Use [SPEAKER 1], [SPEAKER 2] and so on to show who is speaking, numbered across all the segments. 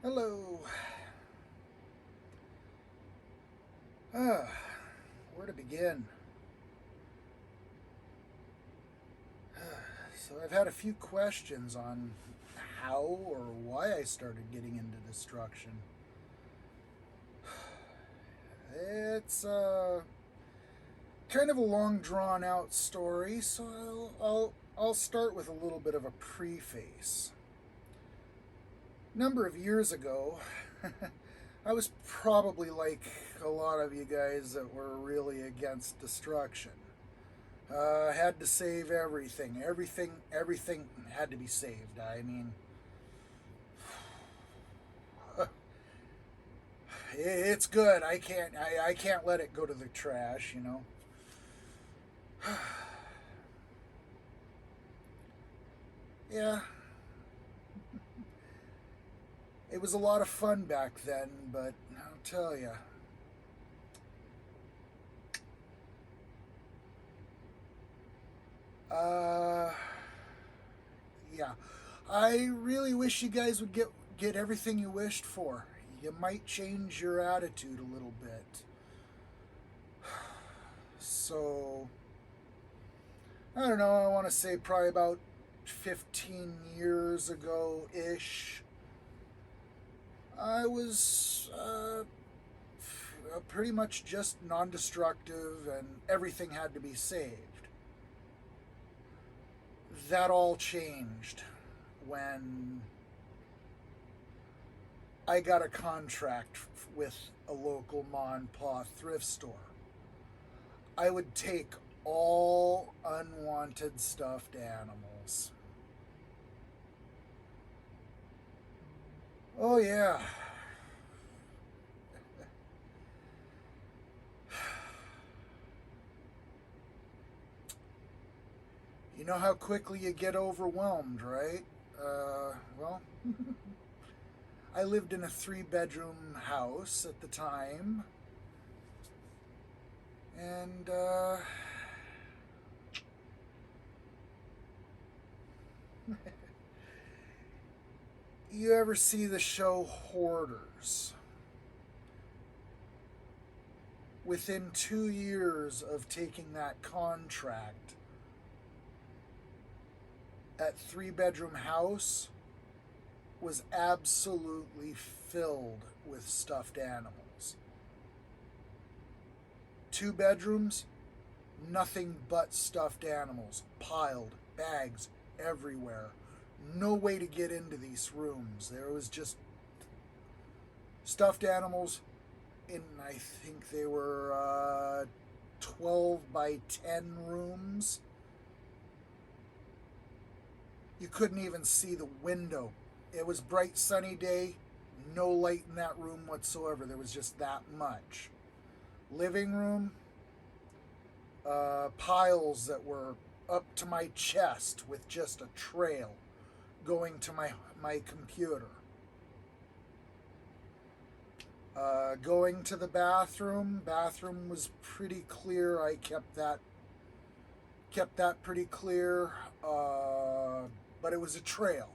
[SPEAKER 1] Hello. Ah, where to begin? So I've had a few questions on how or why I started getting into destruction. It's kind of a long drawn out story, so I'll start with a little bit of a preface. A number of years ago, I was probably like a lot of you guys that were really against destruction. Had to save everything. Everything had to be saved. I mean, it's good. I can't let it go to the trash. Yeah, it was a lot of fun back then, but I'll tell you. Uh, yeah, I really wish you guys would get everything you wished for. You might change your attitude a little bit. So, I don't know, I want to say probably about 15 years ago ish, I was pretty much just non destructive and everything had to be saved. That all changed when I got a contract with a local Ma and Pa thrift store. I would take all unwanted stuffed animals. Oh, yeah. You know how quickly you get overwhelmed, right? Well, I lived in a 3-bedroom house at the time, and you ever see the show Hoarders? Within 2 years of taking that contract, that 3-bedroom house was absolutely filled with stuffed animals. 2 bedrooms, nothing but stuffed animals, piled, bags everywhere. No way to get into these rooms. There was just stuffed animals in, I think they were 12 by 10 rooms. You couldn't even see the window. It was bright sunny day, no light in that room whatsoever. There was just that much. Living room, piles that were up to my chest with just a trail going to my computer. Going to the bathroom was pretty clear. I kept that pretty clear, but it was a trail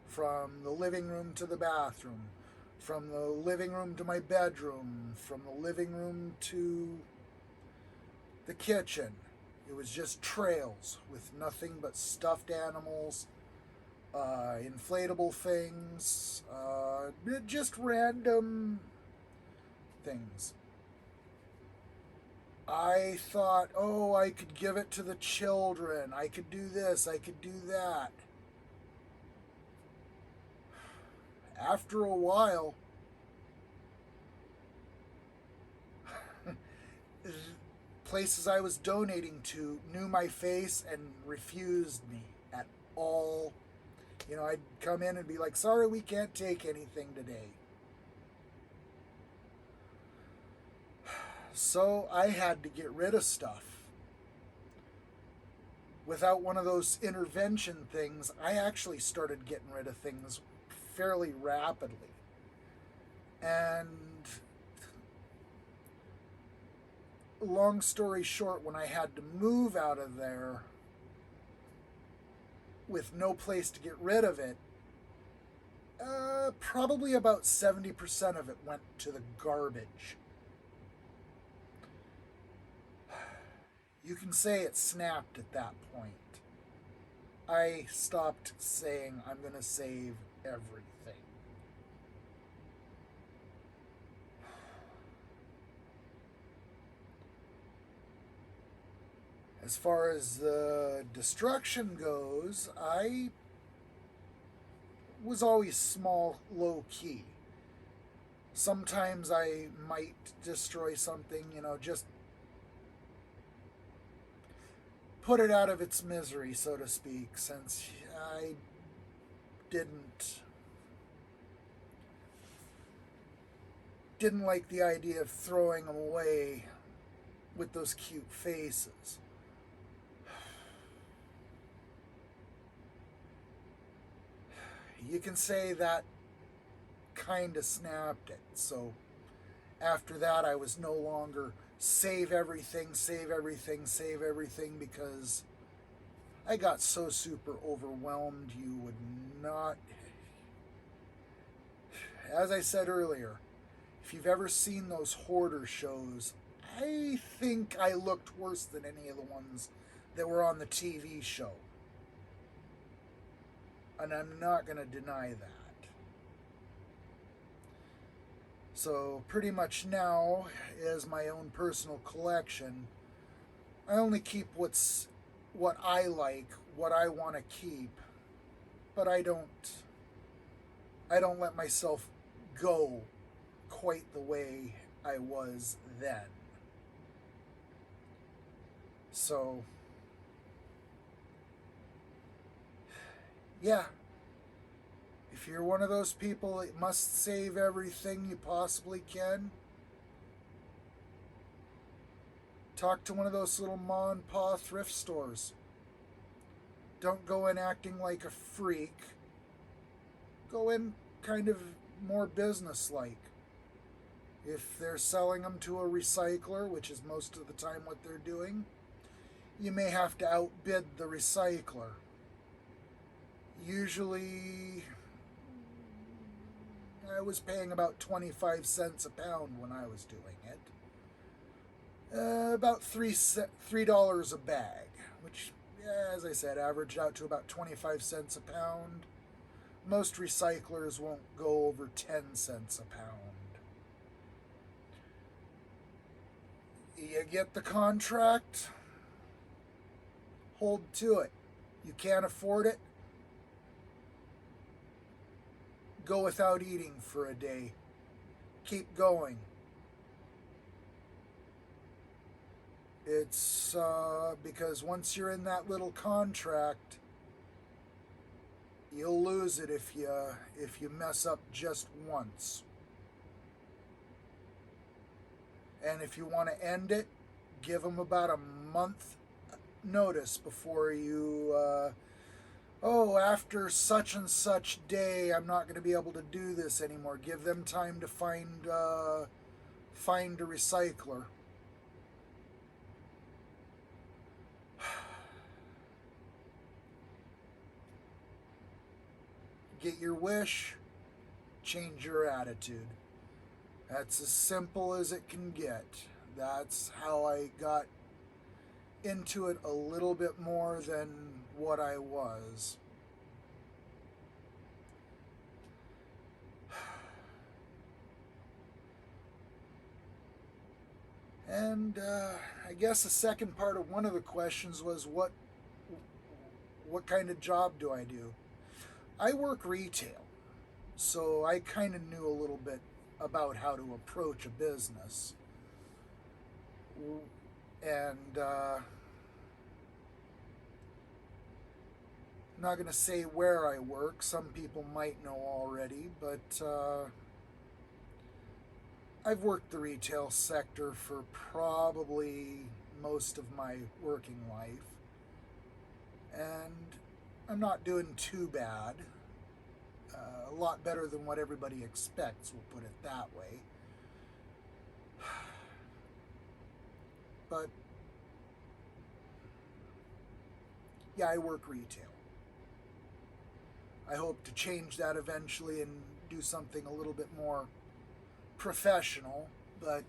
[SPEAKER 1] from the living room to the bathroom, from the living room to my bedroom, from the living room to the kitchen. It was just trails with nothing but stuffed animals, inflatable things, just random things. I thought, oh, I could give it to the children. I could do this. I could do that. After a while, places I was donating to knew my face and refused me at all. I'd come in and be like, sorry, we can't take anything today. So I had to get rid of stuff. Without one of those intervention things, I actually started getting rid of things fairly rapidly. And long story short, when I had to move out of there with no place to get rid of it, Probably about 70% of it went to the garbage. You can say it snapped at that point. I stopped saying I'm going to save everything. As far as the destruction goes, I was always small, low key. Sometimes I might destroy something, just put it out of its misery, so to speak, since I didn't didn't like the idea of throwing them away with those cute faces. You can say that kind of snapped it. So after that, I was no longer save everything, save everything, save everything, because I got so super overwhelmed you would not. As I said earlier, if you've ever seen those hoarder shows, I think I looked worse than any of the ones that were on the TV show. And I'm not going to deny that. So pretty much now, as my own personal collection, I only keep what I like, what I want to keep, but I don't let myself go quite the way I was then. So yeah, if you're one of those people that must save everything you possibly can, talk to one of those little ma and pa thrift stores. Don't go in acting like a freak. Go in kind of more business-like. If they're selling them to a recycler, which is most of the time what they're doing, you may have to outbid the recycler. Usually, I was paying about 25 cents a pound when I was doing it. About $3 a bag, which, as I said, averaged out to about 25 cents a pound. Most recyclers won't go over 10 cents a pound. You get the contract, hold to it. You can't afford it, go without eating for a day. Keep going. It's because once you're in that little contract, you'll lose it if you mess up just once. And if you want to end it, give them about a month notice before you after such and such day I'm not going to be able to do this anymore. Give them time to find a recycler. Get your wish, change your attitude. That's as simple as it can get. That's how I got into it a little bit more than what I was. And I guess the second part of one of the questions was what kind of job do I do? I work retail, so I kind of knew a little bit about how to approach a business. And I'm not going to say where I work. Some people might know already, but I've worked the retail sector for probably most of my working life. And I'm not doing too bad. A lot better than what everybody expects, we'll put it that way. But yeah, I work retail. I hope to change that eventually and do something a little bit more professional, but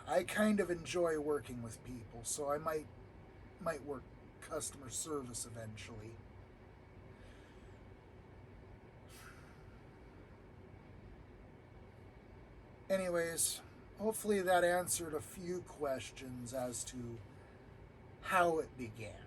[SPEAKER 1] I kind of enjoy working with people, so I might work customer service eventually. Anyways, hopefully that answered a few questions as to how it began.